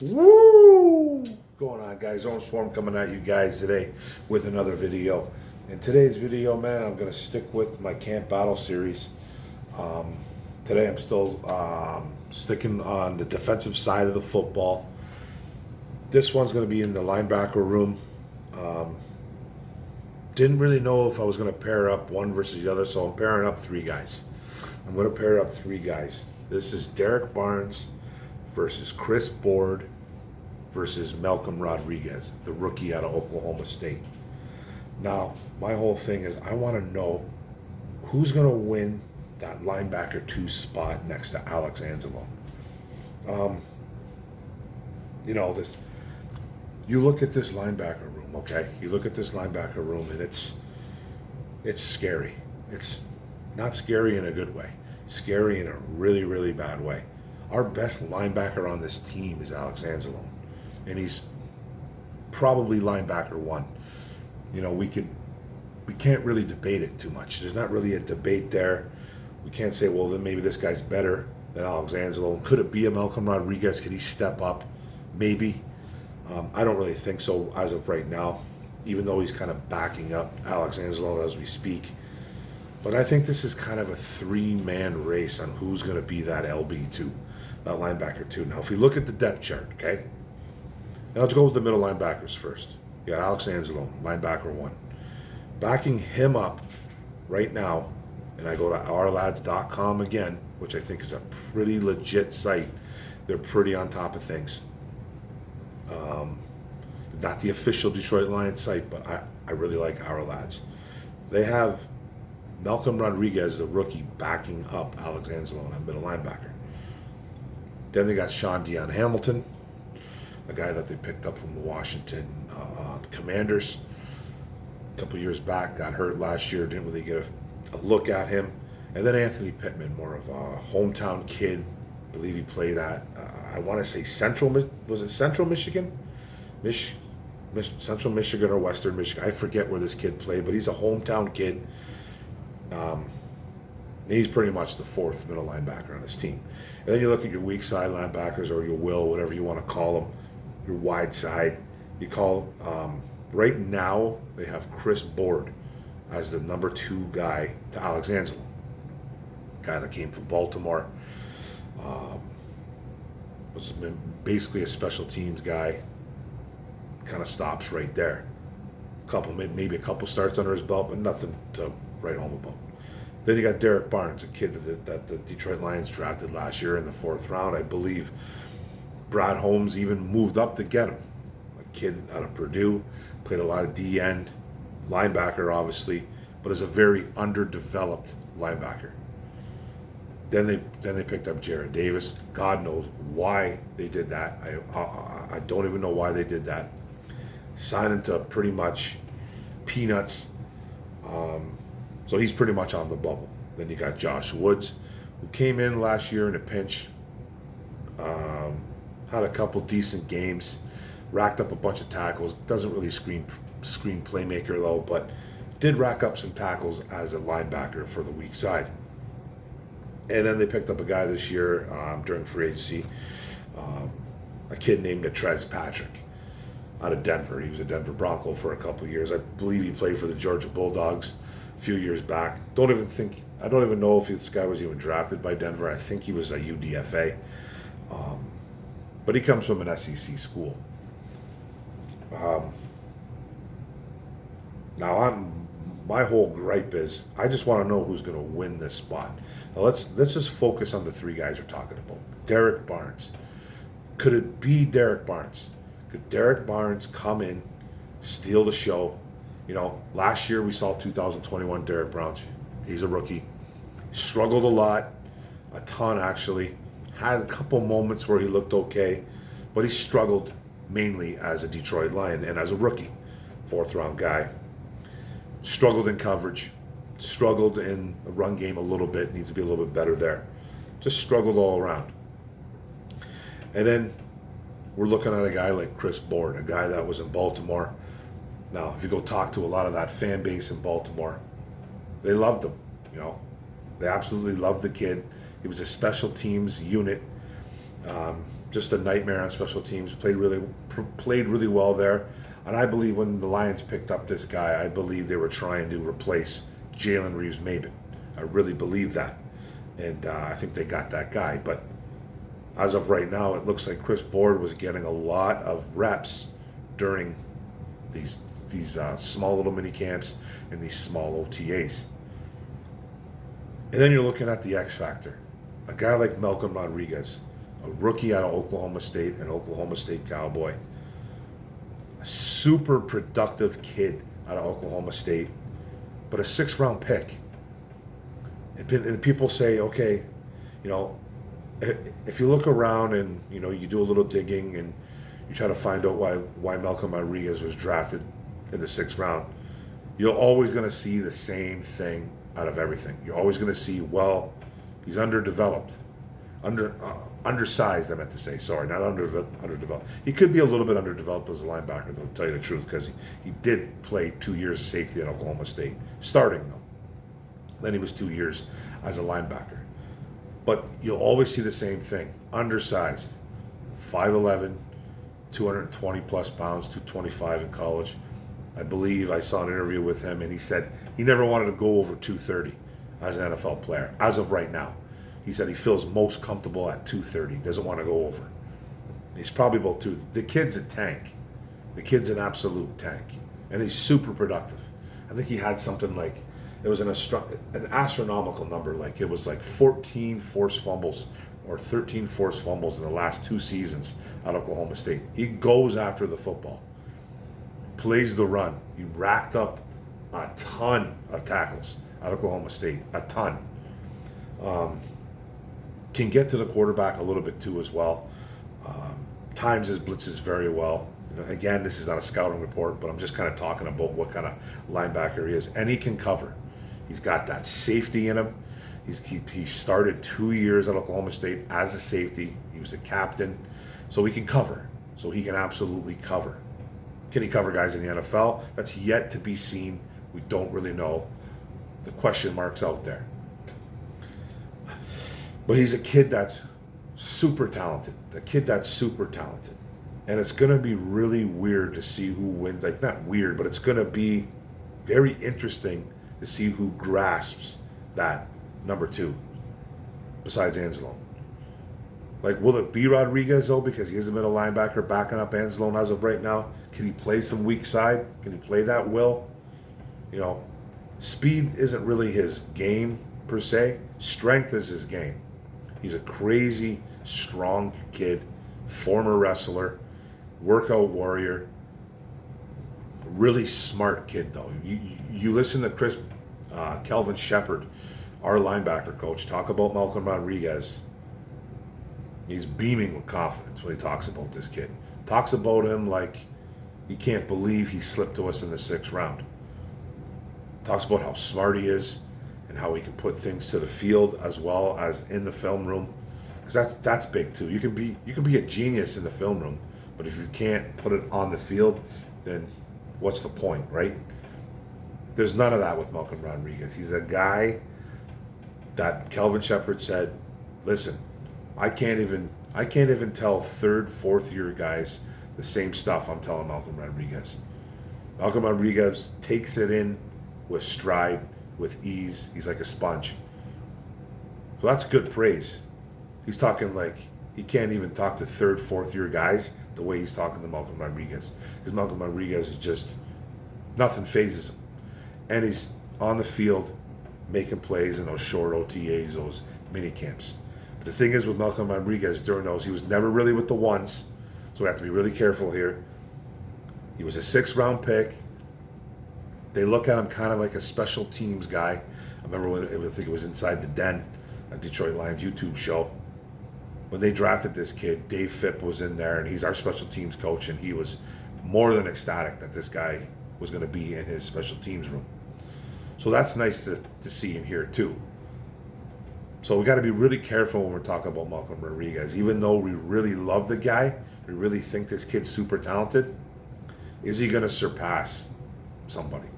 Woo! Going on, guys? Zone Swarm coming at you guys today with another video. In today's video, man, I'm going to stick with my Camp Battle series. Today I'm still sticking on the defensive side of the football. This one's going to be in the linebacker room. Didn't really know if I was going to pair up one versus the other, so I'm pairing up three guys. I'm going to pair up three guys. This is DERRICK Barnes versus Chris Board versus Malcolm Rodriguez, the rookie out of Oklahoma State. Now, my whole thing is I want to know who's going to win that linebacker 2 spot next to Alex Anzalone. You look at this linebacker room, okay? You look at this linebacker room and it's scary. It's not scary in a good way. Scary in a really, really bad way. Our best linebacker on this team is Alex Anzalone, and he's probably linebacker 1. We can't really debate it too much. There's not really a debate there. We can't say, well, then maybe this guy's better than Alex Anzalone. Could it be a Malcolm Rodriguez? Could he step up? Maybe. I don't really think so as of right now, even though he's kind of backing up Alex Anzalone as we speak. But I think this is kind of a 3-man race on who's going to be that LB2, that linebacker 2. Now, if we look at the depth chart, okay? Now let's go with the middle linebackers first. You got Alex Anzalone, linebacker 1. Backing him up right now, and I go to ourlads.com again, which I think is a pretty legit site. They're pretty on top of things. Not the official Detroit Lions site, but I really like Our Lads. They have Malcolm Rodriguez, the rookie, backing up Alex Anzalone, a middle linebacker. Then they got Sean Dion Hamilton, a guy that they picked up from the Washington Commanders a couple years back, got hurt last year, didn't really get a look at him. And then Anthony Pittman, more of a hometown kid. I believe he played at, I want to say Central Michigan? Central Michigan or Western Michigan. I forget where this kid played, but he's a hometown kid. He's pretty much the 4th middle linebacker on this team. And then you look at your weak side linebackers, or your will, whatever you want to call them, your wide side. You call, right now, they have Chris Board as the number 2 guy to Alex Anzalone. Guy that came from Baltimore. Was basically a special teams guy. Kind of stops right there. Maybe a couple starts under his belt, but nothing to write home about. Then you got DERRICK Barnes, a kid that the Detroit Lions drafted last year in the 4th round. I believe Brad Holmes even moved up to get him. A kid out of Purdue, played a lot of D-end, linebacker obviously, but is a very underdeveloped linebacker. Then they picked up Jarrad Davis. God knows why they did that. I don't even know why they did that. Signing to pretty much peanuts. So he's pretty much on the bubble. Then you got Josh Woods, who came in last year in a pinch. Had a couple decent games. Racked up a bunch of tackles. Doesn't really screen playmaker though, but did rack up some tackles as a linebacker for the weak side. And then they picked up a guy this year during free agency, a kid named Natrez Patrick out of Denver. He was a Denver Bronco for a couple of years. I believe he played for the Georgia Bulldogs a few years back. I don't even know if this guy was even drafted by Denver. I think he was a UDFA. But he comes from an SEC school. My whole gripe is I just want to know who's going to win this spot. Now let's just focus on the 3 guys we're talking about. DERRICK Barnes. Could it be DERRICK Barnes? Could DERRICK Barnes come in, steal the show? Last year we saw 2021 DERRICK Barnes. He's a rookie. Struggled a ton actually. Had a couple moments where he looked okay, but he struggled mainly as a Detroit Lion and as a rookie. 4th round guy. Struggled in coverage. Struggled in the run game a little bit. Needs to be a little bit better there. Just struggled all around. And then we're looking at a guy like Chris Board, a guy that was in Baltimore. Now, if you go talk to a lot of that fan base in Baltimore, they loved him. They absolutely loved the kid. He was a special teams unit. just a nightmare on special teams. Played really well there. And I believe when the Lions picked up this guy, I believe they were trying to replace Jalen Reeves-Maybin. I really believe that. And I think they got that guy. But as of right now, it looks like Chris Board was getting a lot of reps during these small little mini camps and these small OTAs. And then you're looking at the X factor. A guy like Malcolm Rodriguez, a rookie out of Oklahoma State, an Oklahoma State Cowboy. A super productive kid out of Oklahoma State, but a 6th-round pick. And people say, okay, you know, if you look around and, you know, you do a little digging and you try to find out why Malcolm Rodriguez was drafted in the 6th round, you're always going to see the same thing out of everything. You're always going to see, well, he's underdeveloped, undersized. I meant to say, sorry, not underdeveloped. He could be a little bit underdeveloped as a linebacker, to tell you the truth, because he did play 2 years of safety at Oklahoma State, starting though. Then he was 2 years as a linebacker. But you'll always see the same thing: undersized, 5'11", 220 plus pounds, 225 in college. I believe I saw an interview with him, and he said he never wanted to go over 230 as an NFL player, as of right now. He said he feels most comfortable at 230, doesn't want to go over. He's probably about two. The kid's a tank. The kid's an absolute tank. And he's super productive. I think he had something like, it was an astronomical number. Like it was like 14 forced fumbles or 13 forced fumbles in the last 2 seasons at Oklahoma State. He goes after the football, plays the run. He racked up a ton of tackles at Oklahoma State, a ton. Can get to the quarterback a little bit too as well. Times his blitzes very well. You know, again, this is not a scouting report, but I'm just kind of talking about what kind of linebacker he is. And he can cover. He's got that safety in him. He started 2 years at Oklahoma State as a safety. He was a captain. So he can cover. So he can absolutely cover. Can he cover guys in the NFL? That's yet to be seen. We don't really know. The question mark's out there. But he's a kid that's super talented. And it's going to be really weird to see who wins. Like, not weird, but it's going to be very interesting to see who grasps that number 2 besides Anzalone. Like, will it be Rodriguez, though, because he hasn't been a linebacker backing up Anzalone as of right now? Can he play some weak side? Can he play that will? You know, speed isn't really his game, per se. Strength is his game. He's a crazy, strong kid, former wrestler, workout warrior, really smart kid, though. You listen to Kelvin Shepard, our linebacker coach, talk about Malcolm Rodriguez. He's beaming with confidence when he talks about this kid. Talks about him like he can't believe he slipped to us in the 6th round. Talks about how smart he is and how he can put things to the field as well as in the film room. Because that's big too. You can be a genius in the film room, but if you can't put it on the field, then what's the point, right? There's none of that with Malcolm Rodriguez. He's a guy that Kelvin Shepard said, listen, I can't even tell 3rd, 4th year guys the same stuff I'm telling Malcolm Rodriguez. Malcolm Rodriguez takes it in with stride, with ease. He's like a sponge. So that's good praise. He's talking like he can't even talk to 3rd, 4th year guys the way he's talking to Malcolm Rodriguez. Because Malcolm Rodriguez is just, nothing phases him. And he's on the field making plays in those short OTAs, those mini camps. But the thing is with Malcolm Rodriguez during those, he was never really with the ones. So we have to be really careful here. He was a 6th round pick. They look at him kind of like a special teams guy. I remember when I think it was Inside the Den, a Detroit Lions YouTube show. When they drafted this kid, Dave Phipp was in there, and he's our special teams coach, and he was more than ecstatic that this guy was going to be in his special teams room. So that's nice to see and hear too. So we got to be really careful when we're talking about Malcolm Rodriguez. Even though we really love the guy, we really think this kid's super talented, is he going to surpass somebody?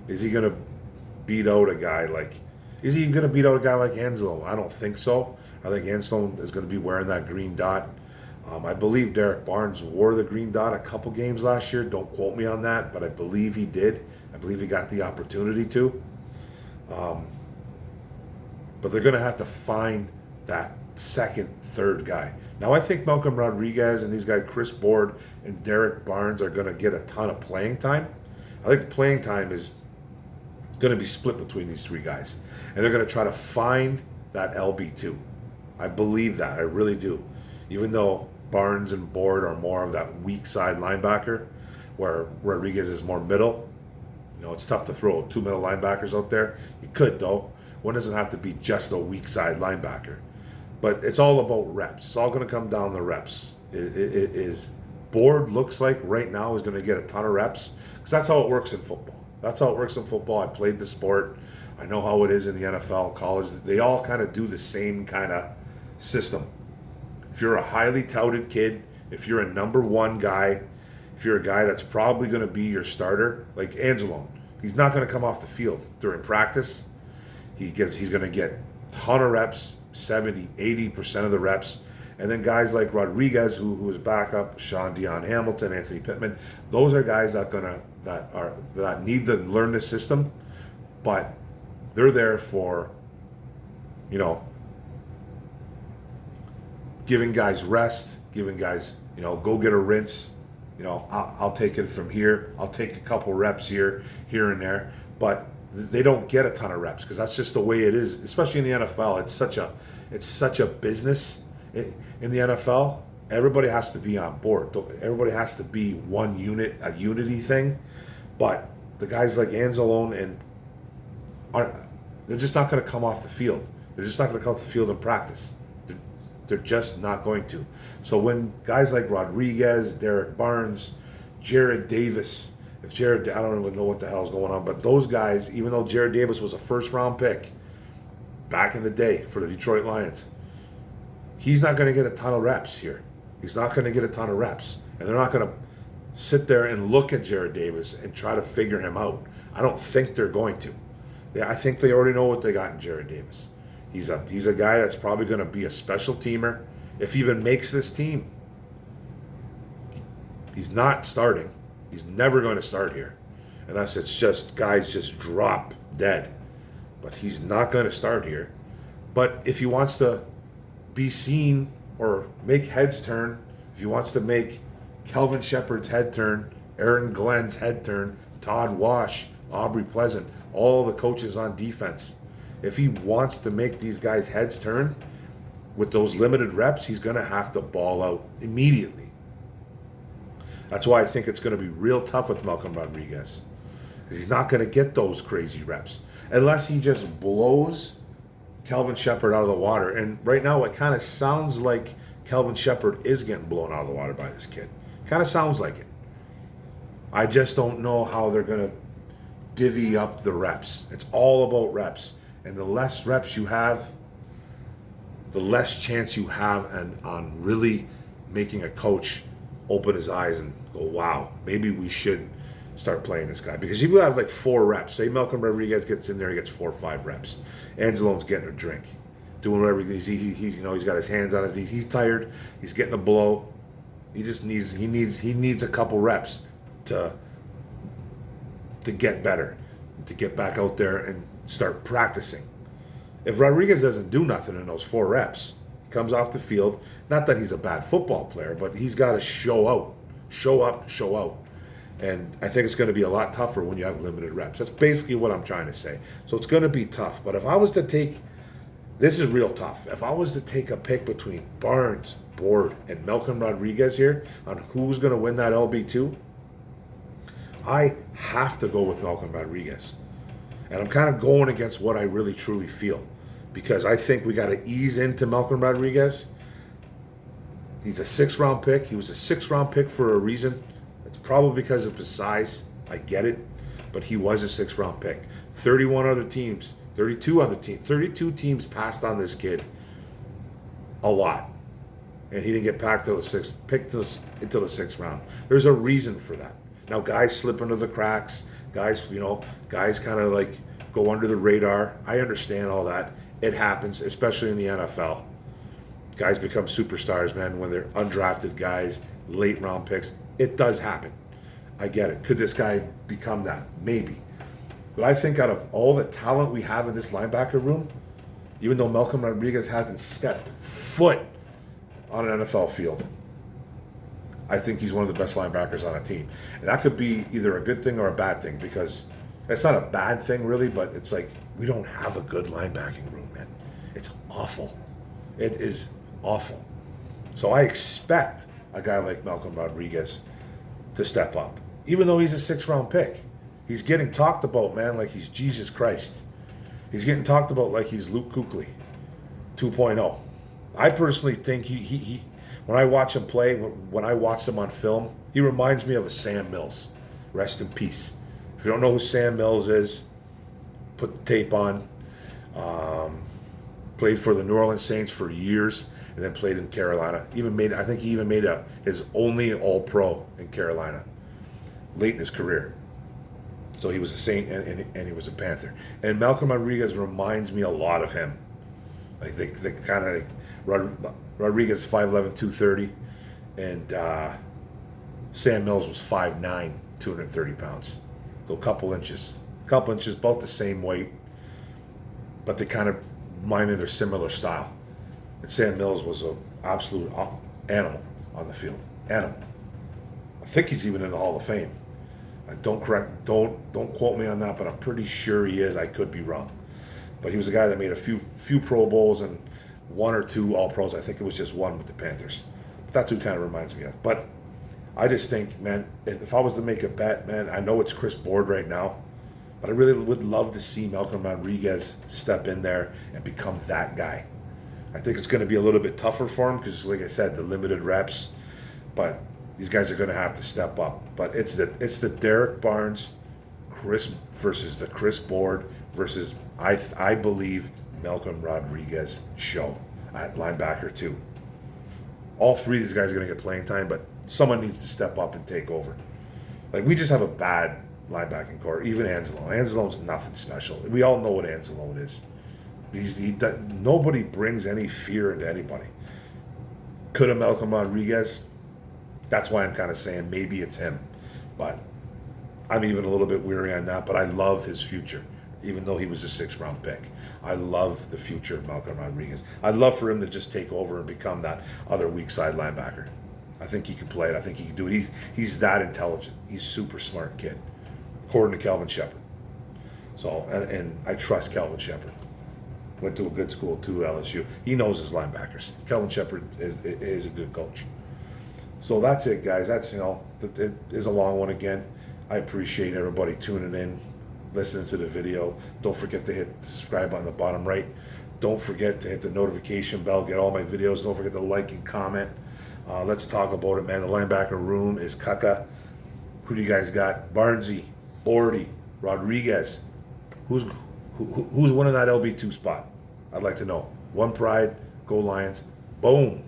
Is he going to beat out a guy like Anzalone? I don't think so. I think Anzalone is going to be wearing that green dot I believe Derrick Barnes wore the green dot a couple games last year. Don't quote me on that, but I believe he did. I believe he got the opportunity to. But they're going to have to find that second, third guy. Now, I think Malcolm Rodriguez and these guys, Chris Board and Derrick Barnes, are going to get a ton of playing time. I think the playing time is going to be split between these three guys. And they're going to try to find that LB2. I believe that. I really do. Even though Barnes and Board are more of that weak side linebacker, where Rodriguez is more middle. You know, it's tough to throw two middle linebackers out there. You could, though. One doesn't have to be just a weak side linebacker. But it's all about reps. It's all going to come down to reps. It is Board looks like right now is going to get a ton of reps, because that's how it works in football. That's how it works in football. I played the sport. I know how it is in the NFL, college. They all kind of do the same kind of system. If you're a highly touted kid, if you're a number one guy, if you're a guy that's probably going to be your starter, like Anzalone, he's not going to come off the field during practice. He's going to get a ton of reps, 70, 80% of the reps. And then guys like Rodriguez, who is backup, Sean Dion Hamilton, Anthony Pittman, those are guys that need to learn the system, but they're there for, you know, giving guys rest, giving guys, you know, go get a rinse. You know, I'll take it from here. I'll take a couple reps here and there. But they don't get a ton of reps, because that's just the way it is, especially in the NFL. It's such a business in the NFL. Everybody has to be on board. Everybody has to be one unit, a unity thing. But the guys like Anzalone they're just not going to come off the field. They're just not going to come off the field in practice. They're just not going to. So when guys like Rodriguez, Derrick Barnes, Jared Davis, I don't even know what the hell's going on, but those guys, even though Jared Davis was a first-round pick back in the day for the Detroit Lions, he's not going to get a ton of reps here. He's not going to get a ton of reps. And they're not going to sit there and look at Jared Davis and try to figure him out. I don't think they're going to. I think they already know what they got in Jared Davis. He's a guy that's probably going to be a special teamer if he even makes this team. He's not starting. He's never going to start here, unless it's just guys just drop dead. But he's not going to start here. But if he wants to be seen or make heads turn, if he wants to make Kelvin Shepard's head turn, Aaron Glenn's head turn, Todd Wash, Aubrey Pleasant, all the coaches on defense, if he wants to make these guys' heads turn with those limited reps, he's going to have to ball out immediately. That's why I think it's going to be real tough with Malcolm Rodriguez, because he's not going to get those crazy reps unless he just blows Kelvin Shepard out of the water. And right now it kind of sounds like Kelvin Shepard is getting blown out of the water by this kid. Kind of sounds like it. I just don't know how they're going to divvy up the reps. It's all about reps. And the less reps you have, the less chance you have on really making a coach open his eyes and go, wow, maybe we should start playing this guy. Because if you have like 4 reps, say Malcolm Rodriguez gets in there, he gets 4 or 5 reps. Angelone's getting a drink, doing whatever he's he's got his hands on his knees. He's tired. He's getting a blow. He needs a couple reps to get better, to get back out there and start practicing. If Rodriguez doesn't do nothing in those 4 reps, comes off the field, not that he's a bad football player, but he's got to show out, show up, show out. And I think it's going to be a lot tougher when you have limited reps. That's basically what I'm trying to say. So it's going to be tough. But if I was to take, this is real tough. If I was to take a pick between Barnes, Board, and Malcolm Rodriguez here on who's going to win that LB2, I have to go with Malcolm Rodriguez. And I'm kind of going against what I really truly feel, because I think we got to ease into Malcolm Rodriguez. He's a 6th-round pick. He was a 6th-round pick for a reason. It's probably because of his size. I get it. But he was a 6th-round pick. 32 teams passed on this kid a lot. And he didn't get picked until the 6th round. There's a reason for that. Now, guys slip under the cracks. Guys kind of like go under the radar. I understand all that. It happens, especially in the NFL. Guys become superstars, man, when they're undrafted guys, late round picks. It does happen. I get it. Could this guy become that? Maybe. But I think out of all the talent we have in this linebacker room, even though Malcolm Rodriguez hasn't stepped foot on an NFL field, I think he's one of the best linebackers on a team. And that could be either a good thing or a bad thing, because it's not a bad thing really, but it's like we don't have a good linebacking room, man. It's awful. It is awful. So I expect a guy like Malcolm Rodriguez to step up. Even though he's a 6th round pick, he's getting talked about, man, like he's Jesus Christ. He's getting talked about like he's Luke Kuechly 2.0. I personally think he when I watch him play, when I watched him on film, he reminds me of a Sam Mills. Rest in peace. If you don't know who Sam Mills is, put the tape on. Played for the New Orleans Saints for years, and then played in Carolina. I think he even made his only All-Pro in Carolina late in his career. So he was a Saint and he was a Panther. And Malcolm Rodriguez reminds me a lot of him. Like they kind of Rodriguez 5'11", 230, and Sam Mills was 5'9", 230 pounds. So a couple inches, about the same weight, but they kind of remind me of their similar style. And Sam Mills was an absolute animal on the field. Animal. I think he's even in the Hall of Fame. Don't quote me on that, but I'm pretty sure he is. I could be wrong. But he was a guy that made a few Pro Bowls and 1 or 2 All-Pros. I think it was just 1 with the Panthers. But that's who kind of reminds me of. But I just think, man, if I was to make a bet, man, I know it's Chris Board right now, but I really would love to see Malcolm Rodriguez step in there and become that guy. I think it's going to be a little bit tougher for him because, like I said, the limited reps. But these guys are going to have to step up. But it's the Derrick Barnes versus the Chris Board versus, I believe, Malcolm Rodriguez show at linebacker too. All 3 of these guys are going to get playing time, but someone needs to step up and take over. Like, we just have a bad linebacking core. Even Anzalone. Anzalone's nothing special. We all know what Anzalone is. Nobody brings any fear into anybody. Could have Malcolm Rodriguez? That's why I'm kind of saying maybe it's him. But I'm even a little bit weary on that. But I love his future, even though he was a 6th round pick. I love the future of Malcolm Rodriguez. I'd love for him to just take over and become that other weak side linebacker. I think he can play it. I think he can do it. He's that intelligent. He's a super smart kid, according to Kelvin Shepard. So, and I trust Kelvin Shepard. Went to a good school too, LSU. He knows his linebackers. Kelvin Shepard is a good coach. So that's it, guys. That's, it is a long one again. I appreciate everybody tuning in, listening to the video. Don't forget to hit the subscribe on the bottom right. Don't forget to hit the notification bell. Get all my videos. Don't forget to like and comment. Let's talk about it, man. The linebacker room is caca. Who do you guys got? Barnesy, Bordy, Rodriguez. Who's winning that LB2 spot? I'd like to know. One Pride, go Lions. Boom.